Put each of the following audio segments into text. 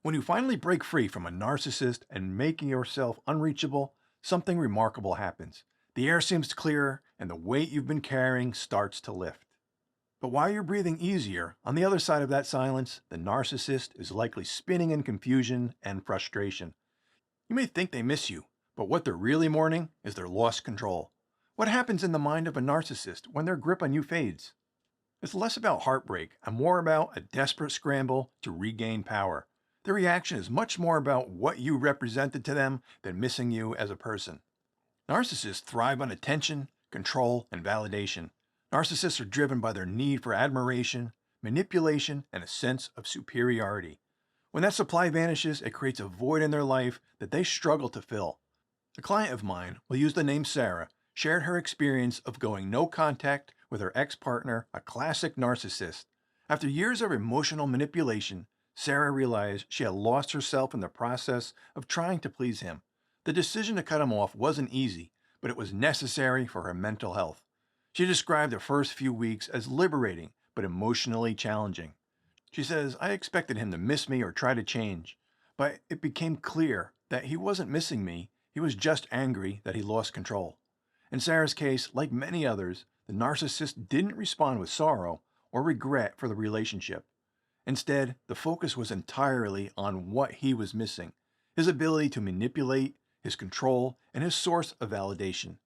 When you finally break free from a narcissist and making yourself unreachable, something remarkable happens. The air seems clearer and the weight you've been carrying starts to lift. But while you're breathing easier, on the other side of that silence, the narcissist is likely spinning in confusion and frustration. You may think they miss you, but what they're really mourning is their lost control. What happens in the mind of a narcissist when their grip on you fades? It's less about heartbreak and more about a desperate scramble to regain power. Their reaction is much more about what you represented to them than missing you as a person. Narcissists thrive on attention, control, and validation. Narcissists are driven by their need for admiration, manipulation, and a sense of superiority. When that supply vanishes, it creates a void in their life that they struggle to fill. A client of mine, we'll use the name Sarah, shared her experience of going no contact with her ex-partner, a classic narcissist. After years of emotional manipulation, Sarah realized she had lost herself in the process of trying to please him. The decision to cut him off wasn't easy, but it was necessary for her mental health. She described the first few weeks as liberating, but emotionally challenging. She says, "I expected him to miss me or try to change, but it became clear that he wasn't missing me, he was just angry that he lost control." In Sarah's case, like many others, the narcissist didn't respond with sorrow or regret for the relationship. Instead, the focus was entirely on what he was missing: his ability to manipulate, his control, and his source of validation.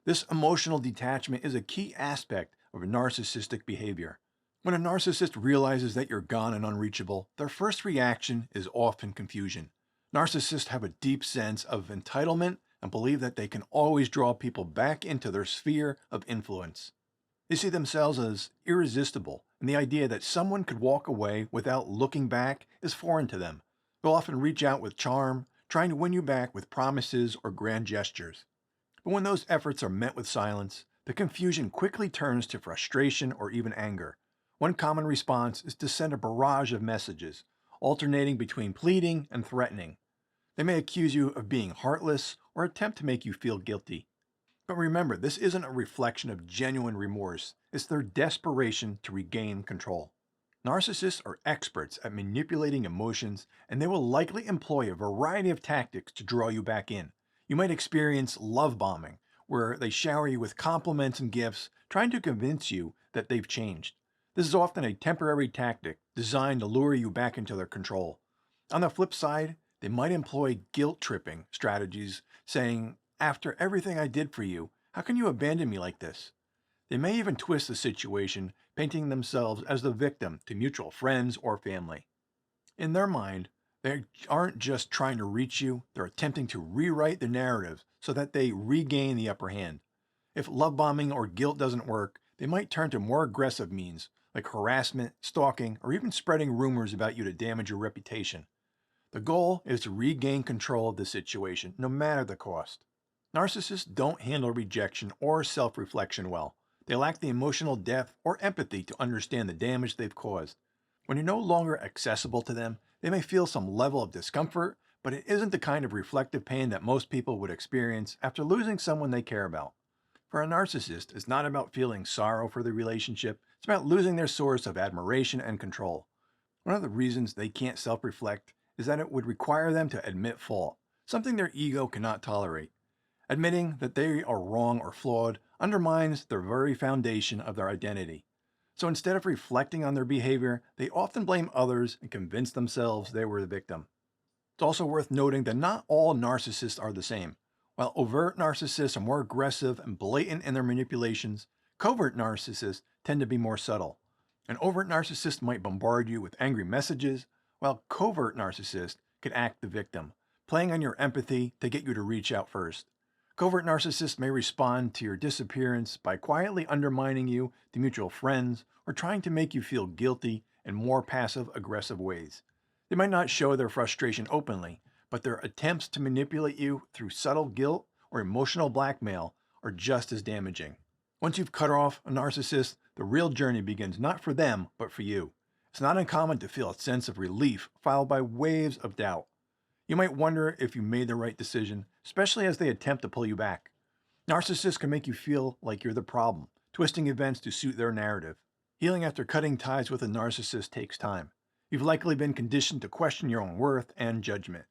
This emotional detachment is a key aspect of narcissistic behavior. When a narcissist realizes that you're gone and unreachable, their first reaction is often confusion. Narcissists have a deep sense of entitlement and believe that they can always draw people back into their sphere of influence. They see themselves as irresistible, and the idea that someone could walk away without looking back is foreign to them. They'll often reach out with charm, trying to win you back with promises or grand gestures. But when those efforts are met with silence, the confusion quickly turns to frustration or even anger. One common response is to send a barrage of messages, alternating between pleading and threatening. They may accuse you of being heartless or attempt to make you feel guilty. But remember, this isn't a reflection of genuine remorse. It's their desperation to regain control. Narcissists are experts at manipulating emotions, and they will likely employ a variety of tactics to draw you back in. You might experience love bombing, where they shower you with compliments and gifts, trying to convince you that they've changed. This is often a temporary tactic designed to lure you back into their control. On the flip side, they might employ guilt-tripping strategies, saying, "After everything I did for you, how can you abandon me like this?" They may even twist the situation, painting themselves as the victim to mutual friends or family. In their mind, they aren't just trying to reach you, they're attempting to rewrite the narrative so that they regain the upper hand. If love bombing or guilt doesn't work, they might turn to more aggressive means, like harassment, stalking, or even spreading rumors about you to damage your reputation. The goal is to regain control of the situation, no matter the cost. Narcissists don't handle rejection or self-reflection well. They lack the emotional depth or empathy to understand the damage they've caused. When you're no longer accessible to them, they may feel some level of discomfort, but it isn't the kind of reflective pain that most people would experience after losing someone they care about. For a narcissist, it's not about feeling sorrow for the relationship, it's about losing their source of admiration and control. One of the reasons they can't self-reflect is that it would require them to admit fault, something their ego cannot tolerate. Admitting that they are wrong or flawed undermines the very foundation of their identity. So instead of reflecting on their behavior, they often blame others and convince themselves they were the victim. It's also worth noting that not all narcissists are the same. While overt narcissists are more aggressive and blatant in their manipulations, covert narcissists tend to be more subtle. An overt narcissist might bombard you with angry messages, while covert narcissists could act the victim, playing on your empathy to get you to reach out first. Covert narcissists may respond to your disappearance by quietly undermining you to mutual friends or trying to make you feel guilty in more passive-aggressive ways. They might not show their frustration openly, but their attempts to manipulate you through subtle guilt or emotional blackmail are just as damaging. Once you've cut off a narcissist, the real journey begins not for them, but for you. It's not uncommon to feel a sense of relief followed by waves of doubt. You might wonder if you made the right decision, especially as they attempt to pull you back. Narcissists can make you feel like you're the problem, twisting events to suit their narrative. Healing after cutting ties with a narcissist takes time. You've likely been conditioned to question your own worth and judgment.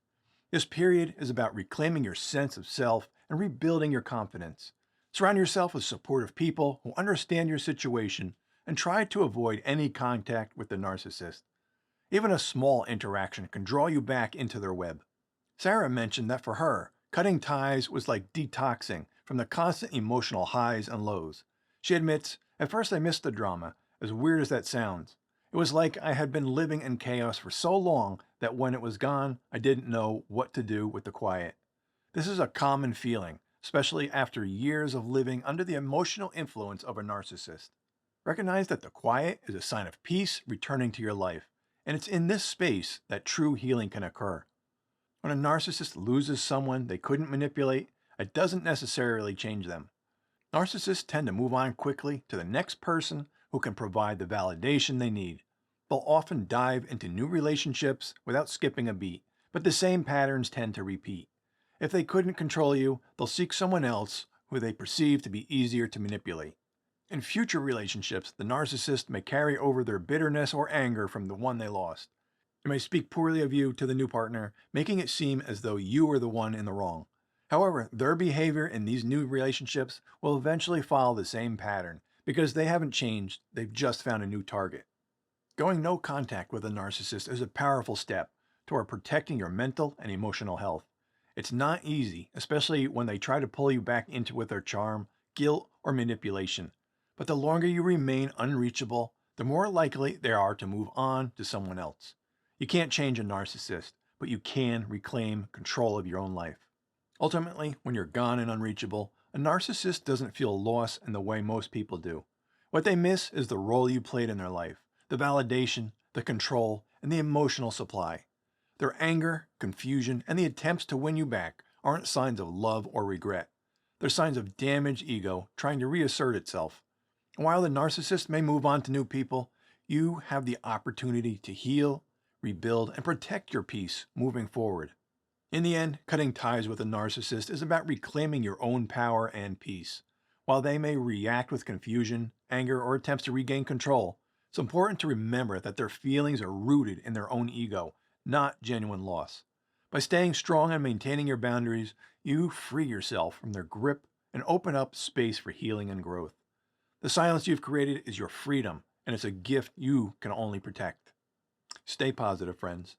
This period is about reclaiming your sense of self and rebuilding your confidence. Surround yourself with supportive people who understand your situation and try to avoid any contact with the narcissist. Even a small interaction can draw you back into their web. Sarah mentioned that for her, cutting ties was like detoxing from the constant emotional highs and lows. She admits, "At first I missed the drama, as weird as that sounds. It was like I had been living in chaos for so long that when it was gone, I didn't know what to do with the quiet." This is a common feeling, especially after years of living under the emotional influence of a narcissist. Recognize that the quiet is a sign of peace returning to your life, and it's in this space that true healing can occur. When a narcissist loses someone they couldn't manipulate, it doesn't necessarily change them. Narcissists tend to move on quickly to the next person who can provide the validation they need. They'll often dive into new relationships without skipping a beat, but the same patterns tend to repeat. If they couldn't control you, they'll seek someone else who they perceive to be easier to manipulate. In future relationships, the narcissist may carry over their bitterness or anger from the one they lost. They may speak poorly of you to the new partner, making it seem as though you were the one in the wrong. However, their behavior in these new relationships will eventually follow the same pattern because they haven't changed, they've just found a new target. Going no contact with a narcissist is a powerful step toward protecting your mental and emotional health. It's not easy, especially when they try to pull you back into with their charm, guilt, or manipulation. But the longer you remain unreachable, the more likely they are to move on to someone else. You can't change a narcissist, but you can reclaim control of your own life. Ultimately, when you're gone and unreachable, a narcissist doesn't feel loss in the way most people do. What they miss is the role you played in their life, the validation, the control, and the emotional supply. Their anger, confusion, and the attempts to win you back aren't signs of love or regret. They're signs of damaged ego trying to reassert itself. And while the narcissist may move on to new people, you have the opportunity to heal, rebuild, and protect your peace moving forward. In the end, cutting ties with a narcissist is about reclaiming your own power and peace. While they may react with confusion, anger, or attempts to regain control, it's important to remember that their feelings are rooted in their own ego, not genuine loss. By staying strong and maintaining your boundaries, you free yourself from their grip and open up space for healing and growth. The silence you've created is your freedom, and it's a gift you can only protect. Stay positive, friends.